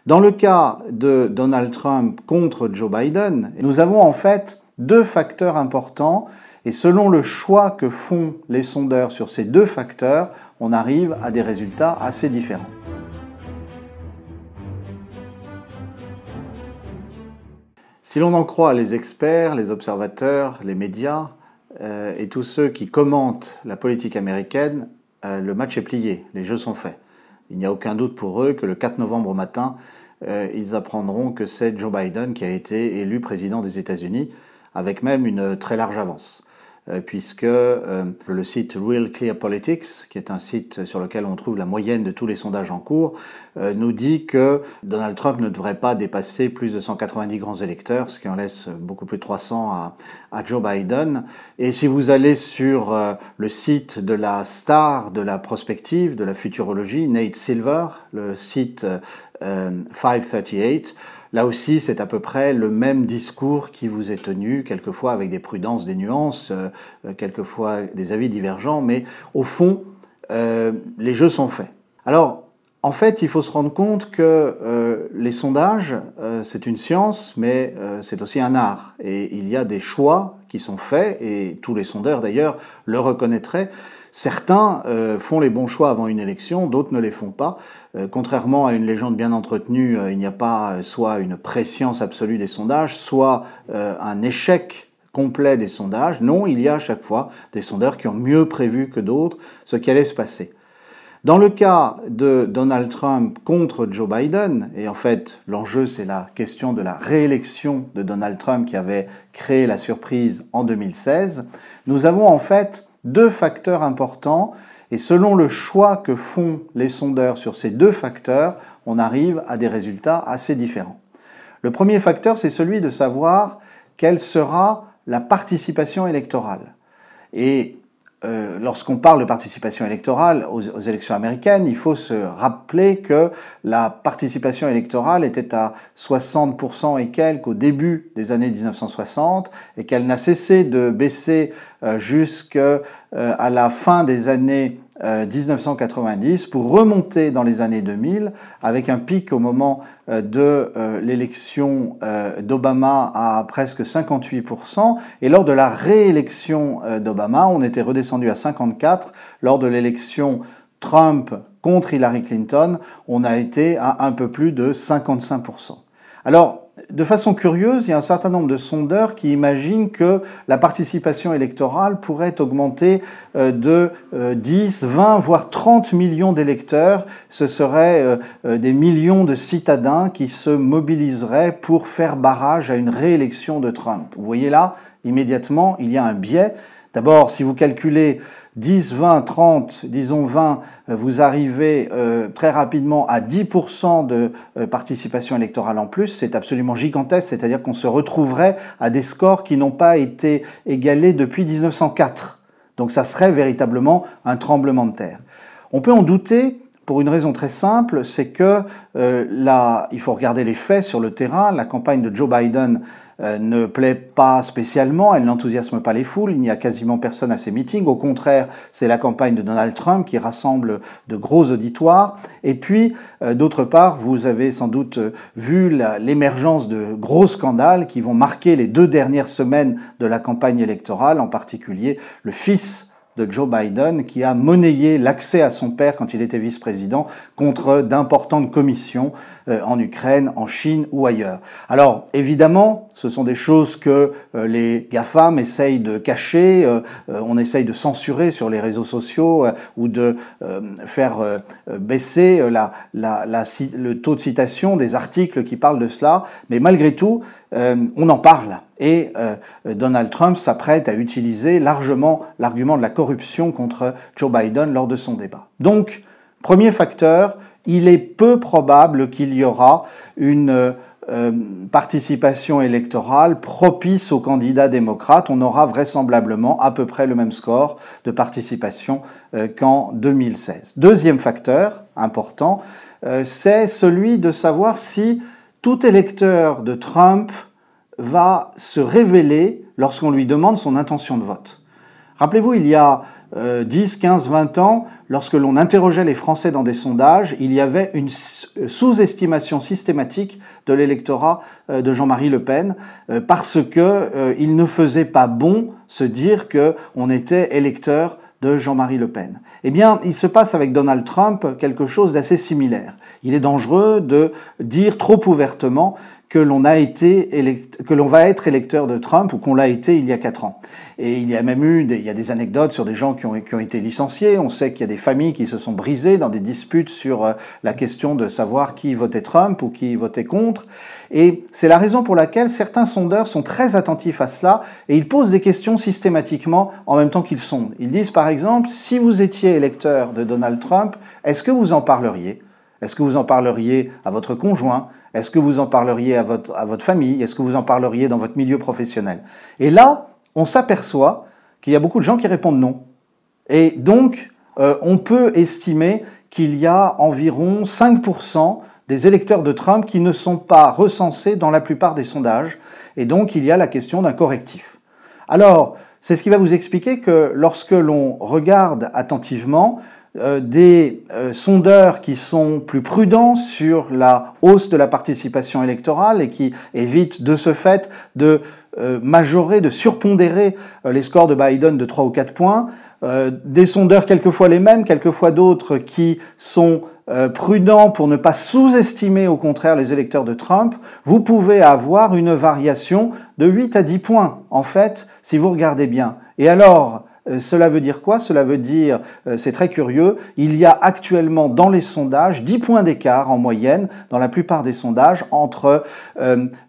Dans le cas de Donald Trump contre Joe Biden, nous avons en fait deux facteurs importants et selon le choix que font les sondeurs sur ces deux facteurs, on arrive à des résultats assez différents. Si l'on en croit les experts, les observateurs, les médias et tous ceux qui commentent la politique américaine, le match est plié, les jeux sont faits. Il n'y a aucun doute pour eux que le 4 novembre au matin, ils apprendront que c'est Joe Biden qui a été élu président des États-Unis, avec même une très large avance. Puisque le site Real Clear Politics, qui est un site sur lequel on trouve la moyenne de tous les sondages en cours, nous dit que Donald Trump ne devrait pas dépasser plus de 190 grands électeurs, ce qui en laisse beaucoup plus de 300 à Joe Biden. Et si vous allez sur le site de la star de la prospective, de la futurologie, Nate Silver, le site 538, là aussi, c'est à peu près le même discours qui vous est tenu, quelquefois avec des prudences, des nuances, quelquefois des avis divergents, mais au fond, les jeux sont faits. Alors, en fait, il faut se rendre compte que les sondages, c'est une science, mais c'est aussi un art. Et il y a des choix qui sont faits, et tous les sondeurs d'ailleurs le reconnaîtraient. Certains font les bons choix avant une élection, d'autres ne les font pas. Contrairement à une légende bien entretenue, il n'y a pas soit une prescience absolue des sondages, soit un échec complet des sondages. Non, il y a à chaque fois des sondeurs qui ont mieux prévu que d'autres ce qui allait se passer. Dans le cas de Donald Trump contre Joe Biden, et en fait l'enjeu c'est la question de la réélection de Donald Trump qui avait créé la surprise en 2016, nous avons en fait deux facteurs importants et selon le choix que font les sondeurs sur ces deux facteurs, on arrive à des résultats assez différents. Le premier facteur, c'est celui de savoir quelle sera la participation électorale. Et lorsqu'on parle de participation électorale aux élections américaines, il faut se rappeler que la participation électorale était à 60% et quelques au début des années 1960 et qu'elle n'a cessé de baisser jusqu'à la fin des années 1990 pour remonter dans les années 2000 avec un pic au moment de l'élection d'Obama à presque 58% et lors de la réélection d'Obama, on était redescendu à 54%. Lors de l'élection Trump contre Hillary Clinton, on a été à un peu plus de 55%. Alors, de façon curieuse, il y a un certain nombre de sondeurs qui imaginent que la participation électorale pourrait augmenter de 10, 20, voire 30 millions d'électeurs. Ce seraient des millions de citadins qui se mobiliseraient pour faire barrage à une réélection de Trump. Vous voyez là, immédiatement, il y a un biais. D'abord, si vous calculez 10, 20, 30, disons 20, vous arrivez très rapidement à 10% de participation électorale en plus. C'est absolument gigantesque, c'est-à-dire qu'on se retrouverait à des scores qui n'ont pas été égalés depuis 1904. Donc ça serait véritablement un tremblement de terre. On peut en douter pour une raison très simple, c'est que il faut regarder les faits sur le terrain. La campagne de Joe Biden ne plaît pas spécialement, elle n'enthousiasme pas les foules, il n'y a quasiment personne à ces meetings. Au contraire, c'est la campagne de Donald Trump qui rassemble de gros auditoires. Et puis, d'autre part, vous avez sans doute vu l'émergence de gros scandales qui vont marquer les 2 dernières semaines de la campagne électorale, en particulier le fils de Joe Biden qui a monnayé l'accès à son père quand il était vice-président contre d'importantes commissions en Ukraine, en Chine ou ailleurs. Alors évidemment, ce sont des choses que les GAFAM essayent de cacher, on essaye de censurer sur les réseaux sociaux ou de faire baisser le taux de citation des articles qui parlent de cela, mais malgré tout, on en parle. Et Donald Trump s'apprête à utiliser largement l'argument de la corruption contre Joe Biden lors de son débat. Donc, premier facteur, il est peu probable qu'il y aura une participation électorale propice aux candidats démocrates. On aura vraisemblablement à peu près le même score de participation qu'en 2016. Deuxième facteur important, c'est celui de savoir si tout électeur de Trump va se révéler lorsqu'on lui demande son intention de vote. Rappelez-vous, il y a 10, 15, 20 ans, lorsque l'on interrogeait les Français dans des sondages, il y avait une sous-estimation systématique de l'électorat de Jean-Marie Le Pen, parce qu'il ne faisait pas bon se dire qu'on était électeur de Jean-Marie Le Pen. Eh bien, il se passe avec Donald Trump quelque chose d'assez similaire. Il est dangereux de dire trop ouvertement que l'on va être électeur de Trump ou qu'on l'a été il y a 4 ans. Et il y a même eu des anecdotes sur des gens qui ont été licenciés. On sait qu'il y a des familles qui se sont brisées dans des disputes sur la question de savoir qui votait Trump ou qui votait contre. Et c'est la raison pour laquelle certains sondeurs sont très attentifs à cela et ils posent des questions systématiquement en même temps qu'ils sondent. Ils disent par exemple, si vous étiez électeur de Donald Trump, est-ce que vous en parleriez ? Est-ce que vous en parleriez à votre conjoint ? Est-ce que vous en parleriez à votre famille ? Est-ce que vous en parleriez dans votre milieu professionnel ? Et là, on s'aperçoit qu'il y a beaucoup de gens qui répondent non. Et donc, on peut estimer qu'il y a environ 5% des électeurs de Trump qui ne sont pas recensés dans la plupart des sondages. Et donc, il y a la question d'un correctif. Alors, c'est ce qui va vous expliquer que lorsque l'on regarde attentivement, des sondeurs qui sont plus prudents sur la hausse de la participation électorale et qui évitent de ce fait de majorer, de surpondérer les scores de Biden de 3 ou 4 points, des sondeurs quelquefois les mêmes, quelquefois d'autres qui sont prudents pour ne pas sous-estimer au contraire les électeurs de Trump, vous pouvez avoir une variation de 8 à 10 points, en fait, si vous regardez bien. Et alors, cela veut dire quoi? Cela veut dire, c'est très curieux, il y a actuellement dans les sondages 10 points d'écart en moyenne, dans la plupart des sondages, entre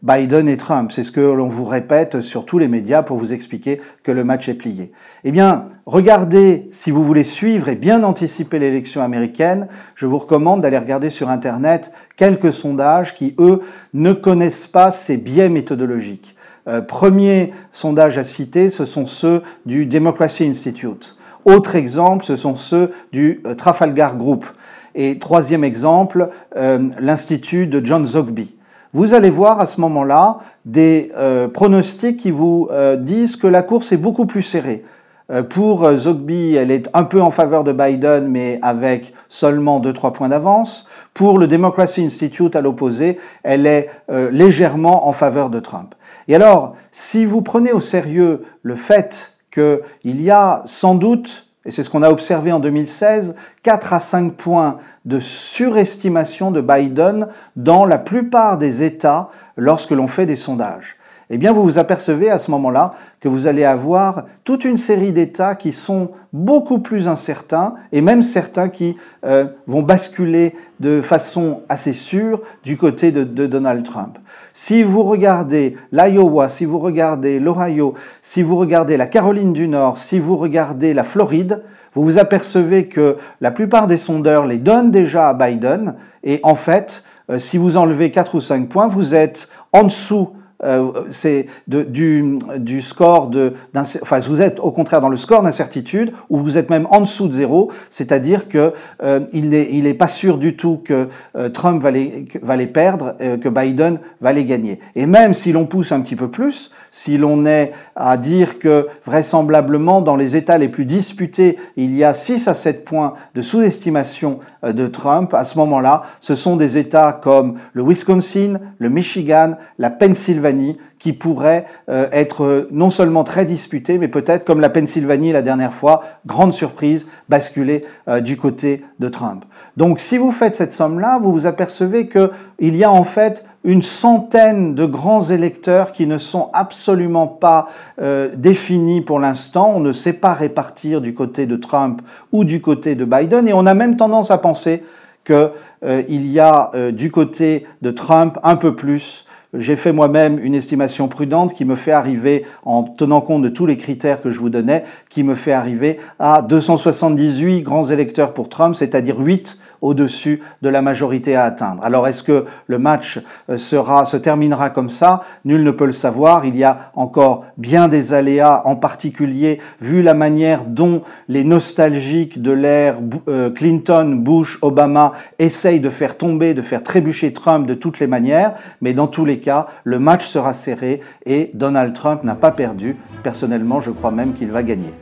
Biden et Trump. C'est ce que l'on vous répète sur tous les médias pour vous expliquer que le match est plié. Eh bien, regardez, si vous voulez suivre et bien anticiper l'élection américaine, je vous recommande d'aller regarder sur Internet quelques sondages qui, eux, ne connaissent pas ces biais méthodologiques. Premier sondage à citer, ce sont ceux du Democracy Institute. Autre exemple, ce sont ceux du Trafalgar Group. Et troisième exemple, l'Institut de John Zogby. Vous allez voir à ce moment-là des pronostics qui vous disent que la course est beaucoup plus serrée. Pour Zogby, elle est un peu en faveur de Biden, mais avec seulement 2-3 points d'avance. Pour le Democracy Institute, à l'opposé, elle est légèrement en faveur de Trump. Et alors, si vous prenez au sérieux le fait qu'il y a sans doute, et c'est ce qu'on a observé en 2016, 4 à 5 points de surestimation de Biden dans la plupart des États lorsque l'on fait des sondages, eh bien vous vous apercevez à ce moment-là que vous allez avoir toute une série d'États qui sont beaucoup plus incertains et même certains qui vont basculer de façon assez sûre du côté de Donald Trump. Si vous regardez l'Iowa, si vous regardez l'Ohio, si vous regardez la Caroline du Nord, si vous regardez la Floride, vous vous apercevez que la plupart des sondeurs les donnent déjà à Biden et en fait, si vous enlevez 4 ou 5 points, vous êtes en dessous du score enfin vous êtes au contraire dans le score d'incertitude ou vous êtes même en dessous de 0, c'est-à-dire que il n'est pas sûr du tout que Trump va les perdre, que Biden va les gagner. Et même si l'on pousse un petit peu plus, si l'on est à dire que vraisemblablement dans les États les plus disputés, il y a 6 à 7 points de sous-estimation de Trump, à ce moment-là, ce sont des États comme le Wisconsin, le Michigan, la Pennsylvanie, qui pourraient être non seulement très disputés, mais peut-être, comme la Pennsylvanie la dernière fois, grande surprise, basculer du côté de Trump. Donc si vous faites cette somme-là, vous vous apercevez qu'il y a en fait une centaine de grands électeurs qui ne sont absolument pas définis pour l'instant. On ne sait pas répartir du côté de Trump ou du côté de Biden, et on a même tendance à penser qu'il y a du côté de Trump un peu plus. J'ai fait moi-même une estimation prudente qui me fait arriver, en tenant compte de tous les critères que je vous donnais, qui me fait arriver à 278 grands électeurs pour Trump, c'est-à-dire 8 au-dessus de la majorité à atteindre. Alors est-ce que le match se terminera comme ça? Nul ne peut le savoir. Il y a encore bien des aléas, en particulier vu la manière dont les nostalgiques de l'ère Clinton, Bush, Obama essayent de faire tomber, de faire trébucher Trump de toutes les manières. Mais dans tous les cas, le match sera serré et Donald Trump n'a pas perdu. Personnellement, je crois même qu'il va gagner.